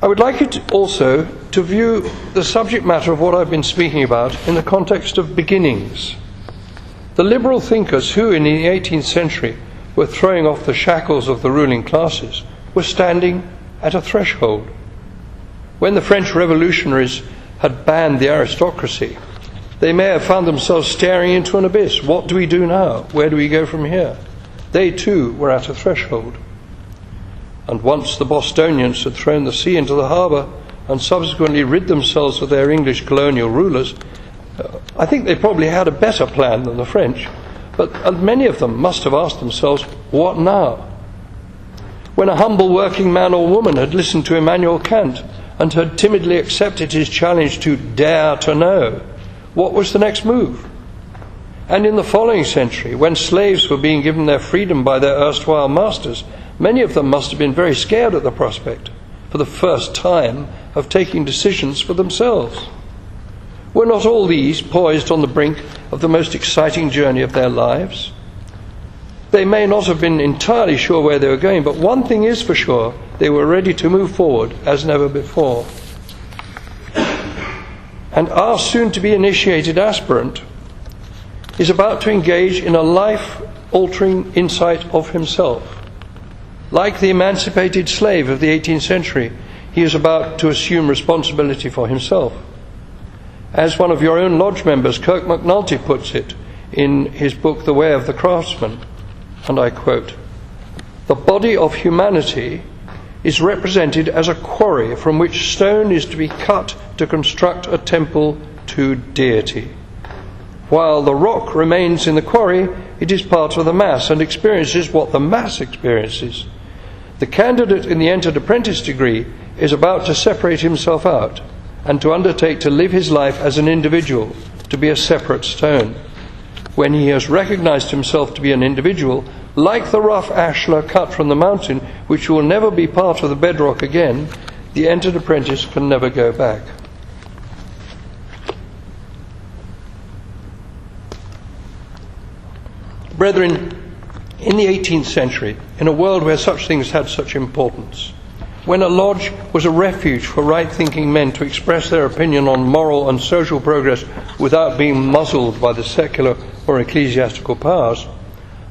I would like you also to view the subject matter of what I've been speaking about in the context of beginnings. The liberal thinkers who, in the 18th century, were throwing off the shackles of the ruling classes were standing at a threshold. When the French revolutionaries had banned the aristocracy, they may have found themselves staring into an abyss. What do we do now? Where do we go from here? They too were at a threshold. And once the Bostonians had thrown the sea into the harbour and subsequently rid themselves of their English colonial rulers, I think they probably had a better plan than the French, and many of them must have asked themselves, what now? When a humble working man or woman had listened to Immanuel Kant and had timidly accepted his challenge to dare to know, what was the next move? And in the following century, when slaves were being given their freedom by their erstwhile masters, many of them must have been very scared at the prospect, for the first time, of taking decisions for themselves. Were not all these poised on the brink of the most exciting journey of their lives? They may not have been entirely sure where they were going, but one thing is for sure, they were ready to move forward as never before. And our soon-to-be initiated aspirant is about to engage in a life-altering insight of himself. Like the emancipated slave of the 18th century, he is about to assume responsibility for himself. As one of your own lodge members, Kirk McNulty, puts it in his book, The Way of the Craftsman, and I quote, "The body of humanity is represented as a quarry from which stone is to be cut to construct a temple to deity. While the rock remains in the quarry, it is part of the mass and experiences what the mass experiences. The candidate in the entered apprentice degree is about to separate himself out and to undertake to live his life as an individual, to be a separate stone. When he has recognized himself to be an individual, like the rough ashlar cut from the mountain, which will never be part of the bedrock again, the entered apprentice can never go back." Brethren, in the 18th century, in a world where such things had such importance, when a lodge was a refuge for right-thinking men to express their opinion on moral and social progress without being muzzled by the secular or ecclesiastical powers,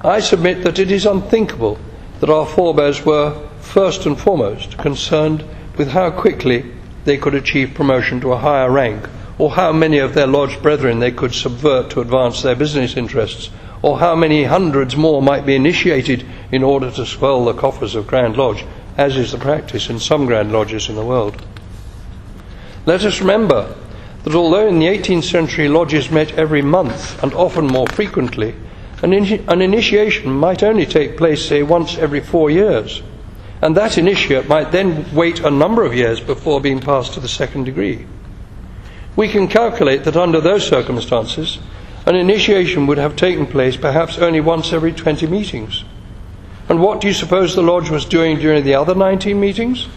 I submit that it is unthinkable that our forebears were, first and foremost, concerned with how quickly they could achieve promotion to a higher rank, or how many of their lodge brethren they could subvert to advance their business interests, or how many hundreds more might be initiated in order to swell the coffers of Grand Lodge, as is the practice in some Grand Lodges in the world. Let us remember that although in the 18th century lodges met every month and often more frequently, an initiation might only take place, say, once every 4 years, and that initiate might then wait a number of years before being passed to the second degree. We can calculate that under those circumstances, an initiation would have taken place perhaps only once every 20 meetings. And what do you suppose the lodge was doing during the other 19 meetings?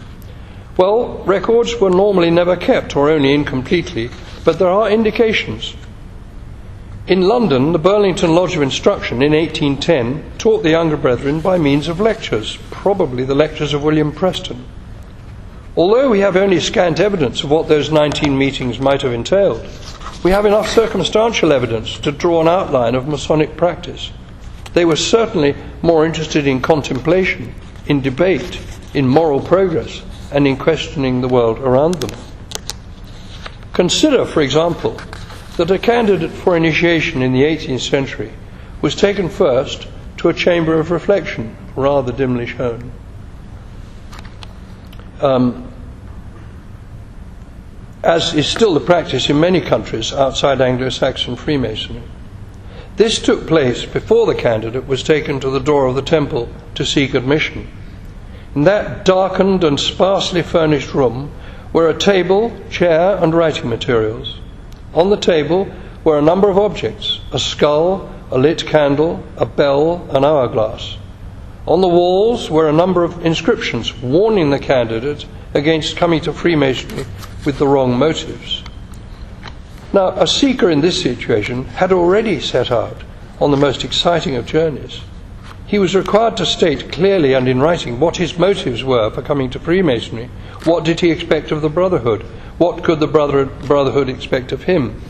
Well, records were normally never kept, or only incompletely, but there are indications. In London, the Burlington Lodge of Instruction in 1810 taught the younger brethren by means of lectures, probably the lectures of William Preston. Although we have only scant evidence of what those 19 meetings might have entailed, we have enough circumstantial evidence to draw an outline of Masonic practice. They were certainly more interested in contemplation, in debate, in moral progress, and in questioning the world around them. Consider, for example, that a candidate for initiation in the 18th century was taken first to a chamber of reflection, rather dimly shown. As is still the practice in many countries outside Anglo-Saxon Freemasonry. This took place before the candidate was taken to the door of the temple to seek admission. In that darkened and sparsely furnished room were a table, chair, and writing materials. On the table were a number of objects: a skull, a lit candle, a bell, an hourglass. On the walls were a number of inscriptions warning the candidate against coming to Freemasonry with the wrong motives. Now, a seeker in this situation had already set out on the most exciting of journeys. He was required to state clearly and in writing what his motives were for coming to Freemasonry. What did he expect of the Brotherhood? What could the Brotherhood expect of him?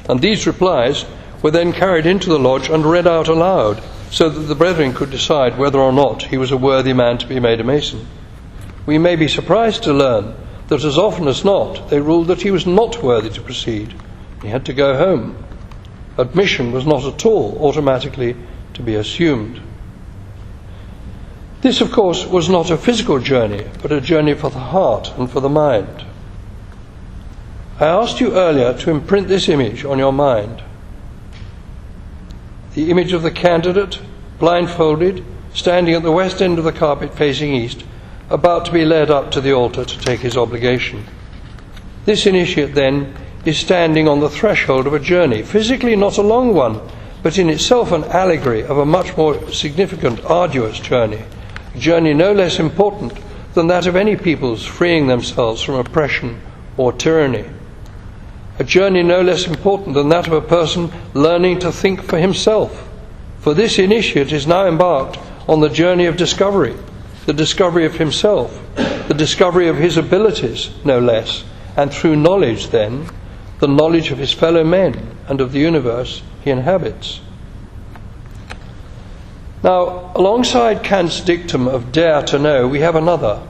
And these replies were then carried into the lodge and read out aloud, so that the brethren could decide whether or not he was a worthy man to be made a Mason. We may be surprised to learn that as often as not they ruled that he was not worthy to proceed. He had to go home. Admission was not at all automatically to be assumed. This, of course, was not a physical journey, but a journey for the heart and for the mind. I asked you earlier to imprint this image on your mind. The image of the candidate, blindfolded, standing at the west end of the carpet facing east, about to be led up to the altar to take his obligation. This initiate, then, is standing on the threshold of a journey, physically not a long one, but in itself an allegory of a much more significant, arduous journey, a journey no less important than that of any people's freeing themselves from oppression or tyranny. A journey no less important than that of a person learning to think for himself. For this initiate is now embarked on the journey of discovery, the discovery of himself, the discovery of his abilities, no less, and through knowledge, then, the knowledge of his fellow men and of the universe he inhabits. Now, alongside Kant's dictum of dare to know, we have another.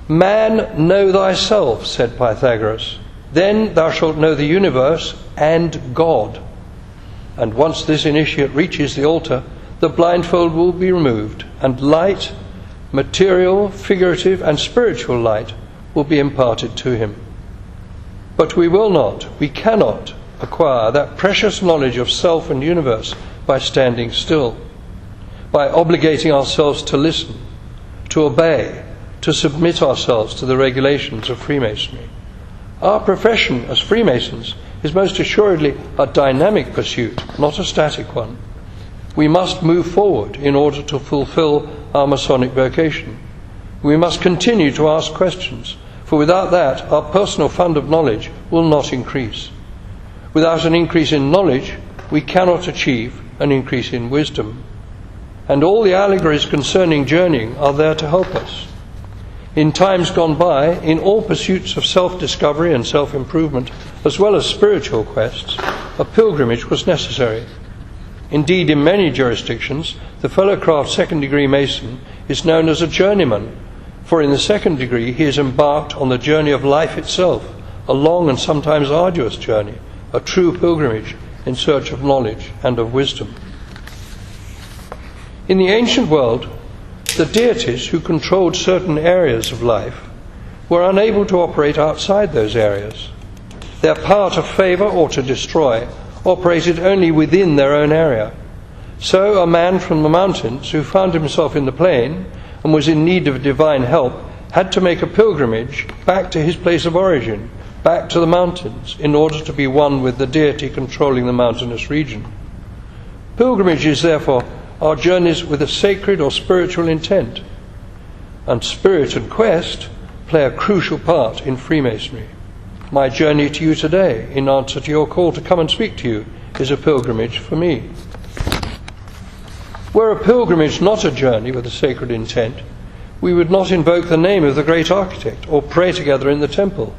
Man, know thyself, said Pythagoras. Then thou shalt know the universe and God. And once this initiate reaches the altar, the blindfold will be removed, and light, material, figurative, and spiritual light will be imparted to him. But we cannot acquire that precious knowledge of self and universe by standing still, by obligating ourselves to listen, to obey, to submit ourselves to the regulations of Freemasonry. Our profession as Freemasons is most assuredly a dynamic pursuit, not a static one. We must move forward in order to fulfill our Masonic vocation. We must continue to ask questions, for without that our personal fund of knowledge will not increase. Without an increase in knowledge, we cannot achieve an increase in wisdom. And all the allegories concerning journeying are there to help us. In times gone by, in all pursuits of self-discovery and self-improvement, as well as spiritual quests, a pilgrimage was necessary. Indeed, in many jurisdictions, the fellow-craft second-degree Mason is known as a journeyman, for in the second degree he is embarked on the journey of life itself, a long and sometimes arduous journey, a true pilgrimage in search of knowledge and of wisdom. In the ancient world, the deities who controlled certain areas of life were unable to operate outside those areas. Their power to favour or to destroy operated only within their own area. So a man from the mountains who found himself in the plain and was in need of divine help had to make a pilgrimage back to his place of origin, back to the mountains, in order to be one with the deity controlling the mountainous region. Pilgrimages, therefore, are journeys with a sacred or spiritual intent, and spirit and quest play a crucial part in Freemasonry. My journey to you today, in answer to your call to come and speak to you, is a pilgrimage for me. Were a pilgrimage not a journey with a sacred intent, we would not invoke the name of the great architect or pray together in the temple.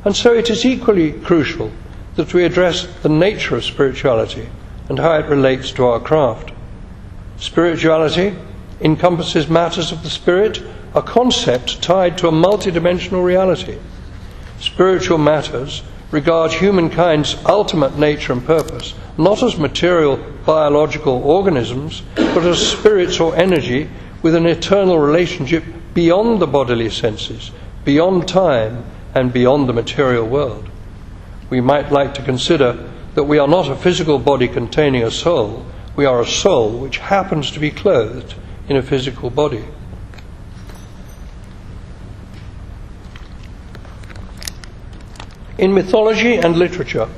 And so it is equally crucial that we address the nature of spirituality and how it relates to our craft. Spirituality encompasses matters of the spirit, a concept tied to a multidimensional reality. Spiritual matters regard humankind's ultimate nature and purpose, not as material biological organisms, but as spirits or energy with an eternal relationship beyond the bodily senses, beyond time, and beyond the material world. We might like to consider that we are not a physical body containing a soul. We are a soul which happens to be clothed in a physical body. In mythology and literature,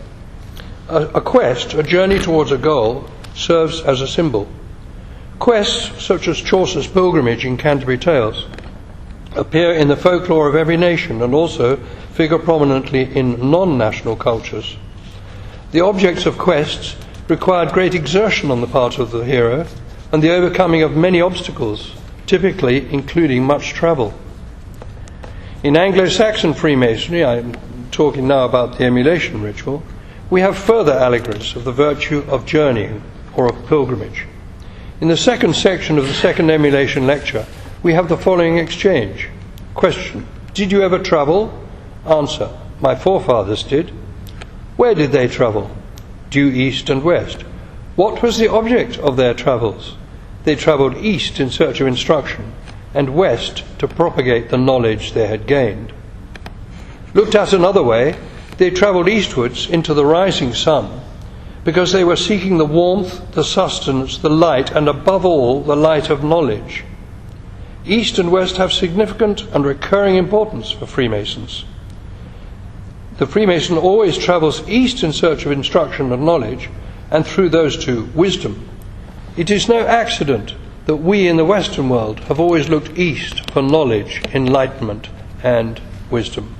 a quest, a journey towards a goal, serves as a symbol. Quests, such as Chaucer's pilgrimage in Canterbury Tales, appear in the folklore of every nation and also figure prominently in non-national cultures. The objects of quests required great exertion on the part of the hero, and the overcoming of many obstacles, typically including much travel. In Anglo-Saxon Freemasonry, I'm talking now about the emulation ritual, we have further allegories of the virtue of journeying or of pilgrimage. In the second section of the second emulation lecture, we have the following exchange. Question: did you ever travel? Answer: my forefathers did. Where did they travel? Due east and west. What was the object of their travels? They travelled east in search of instruction, and west to propagate the knowledge they had gained. Looked at another way, they travelled eastwards into the rising sun, because they were seeking the warmth, the sustenance, the light, and above all, the light of knowledge. East and West have significant and recurring importance for Freemasons. The Freemason always travels east in search of instruction and knowledge, and through those two, wisdom. It is no accident that we in the Western world have always looked east for knowledge, enlightenment, and wisdom.